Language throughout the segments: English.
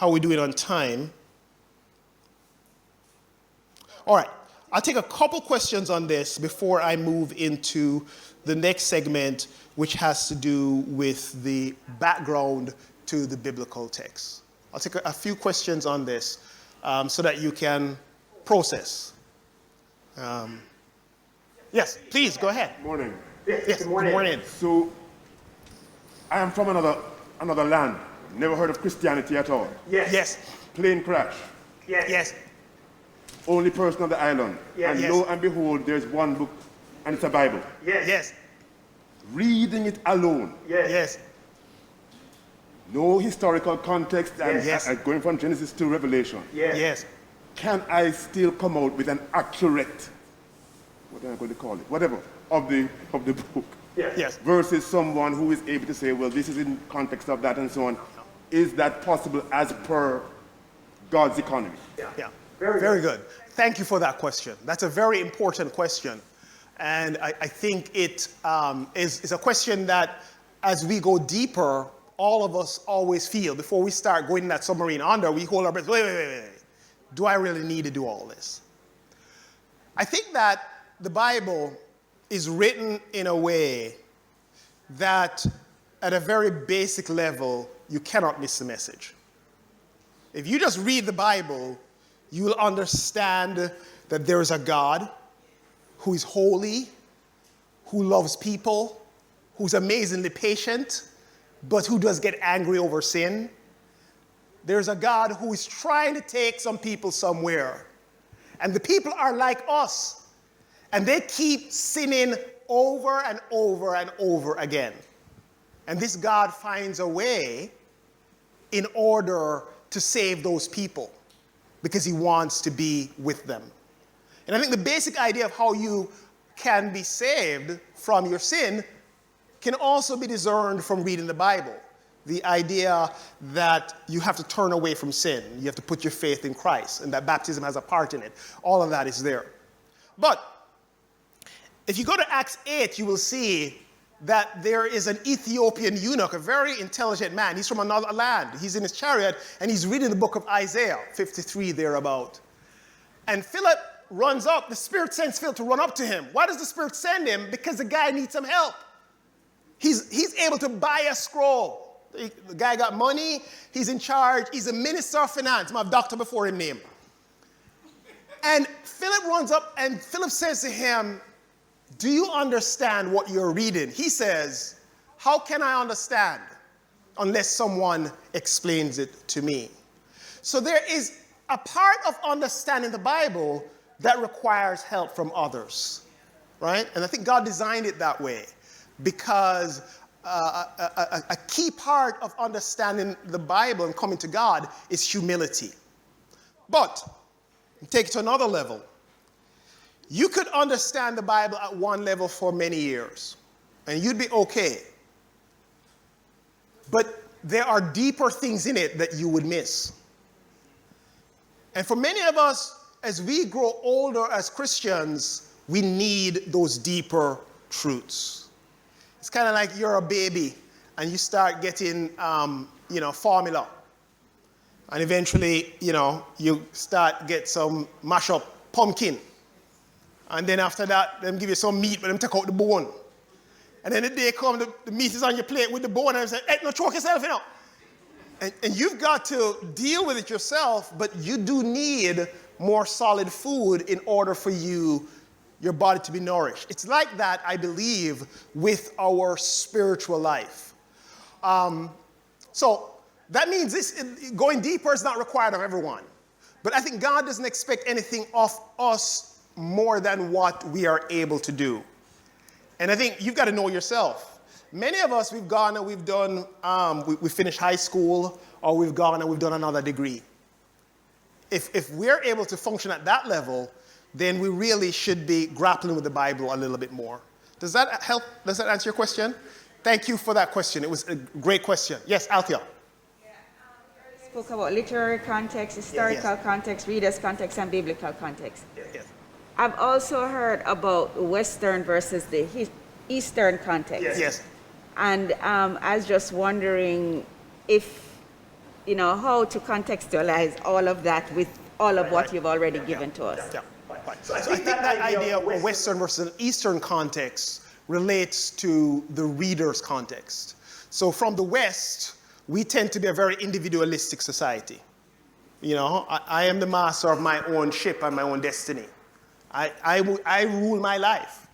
how we do it on time. All right. I'll take a couple questions on this before I move into the next segment, which has to do with the background to the biblical text. I'll take a few questions on this so that you can process. Yes, please, go ahead. Morning. Yes, good morning. So, I am from another land. Never heard of Christianity at all. Yes. Plane crash. Yes. Only person on the island. And lo and behold, there's one book, and it's a Bible. Yes. Reading it alone. Yes. No historical context, and going from Genesis to Revelation. Yes. Can I still come out with an accurate, what am I going to call it, whatever, of the book? Yes. Versus someone who is able to say, well, this is in context of that and so on. Is that possible as per God's economy? Yeah. Very good. Thank you for that question. That's a very important question. And I think it is a question that, as we go deeper, all of us always feel, before we start going in that submarine under, we hold our breath, wait. Do I really need to do all this? I think that the Bible is written in a way that, at a very basic level, you cannot miss the message. If you just read the Bible, you will understand that there is a God who is holy, who loves people, who's amazingly patient, but who does get angry over sin. There's a God who is trying to take some people somewhere. And the people are like us. And they keep sinning over and over and over again. And this God finds a way in order to save those people, because he wants to be with them. And I think the basic idea of how you can be saved from your sin can also be discerned from reading the Bible. The idea that you have to turn away from sin, you have to put your faith in Christ, and that baptism has a part in it. All of that is there. But if you go to Acts 8, you will see that there is an Ethiopian eunuch, a very intelligent man. He's from another land. He's in his chariot, and he's reading the book of Isaiah, 53 thereabout. And Philip runs up. The Spirit sends Philip to run up to him. Why does the Spirit send him? Because the guy needs some help. He's able to buy a scroll. The guy got money. He's in charge. He's a minister of finance. My doctor before him name. And Philip runs up, and Philip says to him, do you understand what you're reading? He says, how can I understand unless someone explains it to me? So there is a part of understanding the Bible that requires help from others, right? And I think God designed it that way, because a key part of understanding the Bible and coming to God is humility. But take it to another level. You could understand the Bible at one level for many years, and you'd be okay. But there are deeper things in it that you would miss. And for many of us, as we grow older as Christians, we need those deeper truths. It's kind of like you're a baby, and you start getting, formula. And eventually, you start get some mash up pumpkin. And then after that, them give you some meat, but them take out the bone. And then the day comes, the meat is on your plate with the bone, and they say, hey, no, choke yourself, And you've got to deal with it yourself, but you do need more solid food in order for your body to be nourished. It's like that, I believe, with our spiritual life. So that means going deeper is not required of everyone. But I think God doesn't expect anything of us more than what we are able to do. And I think you've got to know yourself. Many of us, we've gone and we've done, we finished high school, or we've gone and we've done another degree. If we're able to function at that level, then we really should be grappling with the Bible a little bit more. Does that help? Does that answer your question? Thank you for that question. It was a great question. Yes, Althea. Spoke about literary context, historical context, reader's context, and biblical context. Yes. I've also heard about Western versus the Eastern context. Yes. And I was just wondering if how to contextualize all of that with all of what you've already given to us. Yeah. Right. So I think that idea of Western versus Eastern context relates to the reader's context. So from the West, we tend to be a very individualistic society. I am the master of my own ship and my own destiny. I rule my life.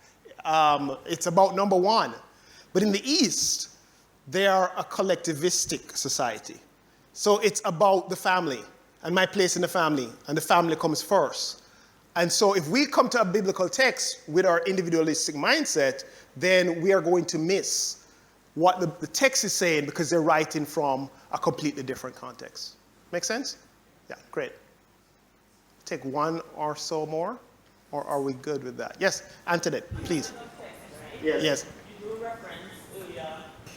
It's about number one. But in the East, they are a collectivistic society. So it's about the family and my place in the family, and the family comes first. And so if we come to a biblical text with our individualistic mindset, then we are going to miss what the text is saying because they're writing from a completely different context. Make sense? Yeah, great. Take one or so more, or are we good with that? Yes, Antoinette, please. Yes. You do reference earlier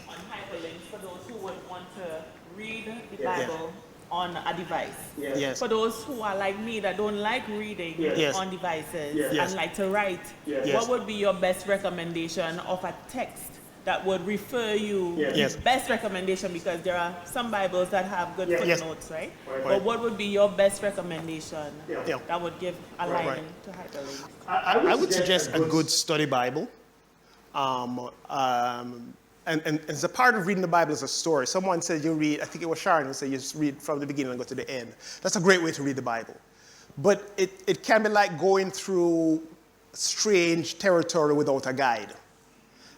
on hyperlinks for those who would want to read the Bible on a device. Yes. For those who are like me that don't like reading on devices and like to write, what would be your best recommendation of a text that would refer you, best recommendation, because there are some Bibles that have good footnotes, right? But what would be your best recommendation that would give alignment to hyperlinks? I would suggest a good study Bible. And as a part of reading the Bible as a story, someone said you read, I think it was Sharon who said you just read from the beginning and go to the end. That's a great way to read the Bible. But it can be like going through strange territory without a guide.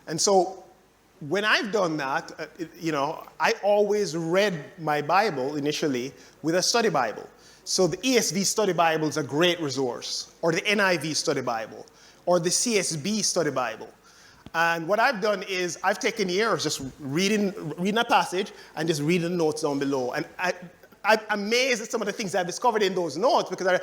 And so when I've done that, I always read my Bible initially with a study Bible. So the ESV study Bible is a great resource, or the NIV study Bible, or the CSB study Bible. And what I've done is I've taken years just reading a passage and just reading the notes down below. And I'm amazed at some of the things I've discovered in those notes because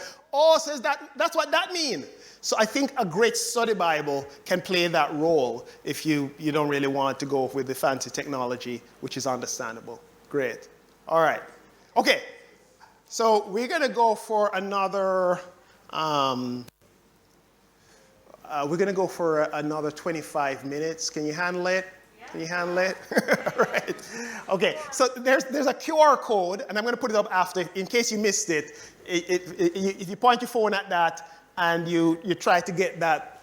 says that's what that means. So I think a great study Bible can play that role if you don't really want to go with the fancy technology, which is understandable. Great. All right. Okay. So we're going to go for another... we're going to go for another 25 minutes. Can you handle it? Yeah. Can you handle it? Right. Okay. So there's a QR code, and I'm going to put it up after. In case you missed it, if you point your phone at that and you try to get that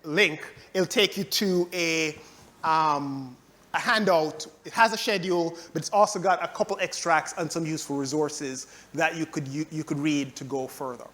link, it'll take you to a handout. It has a schedule, but it's also got a couple extracts and some useful resources that you could read to go further.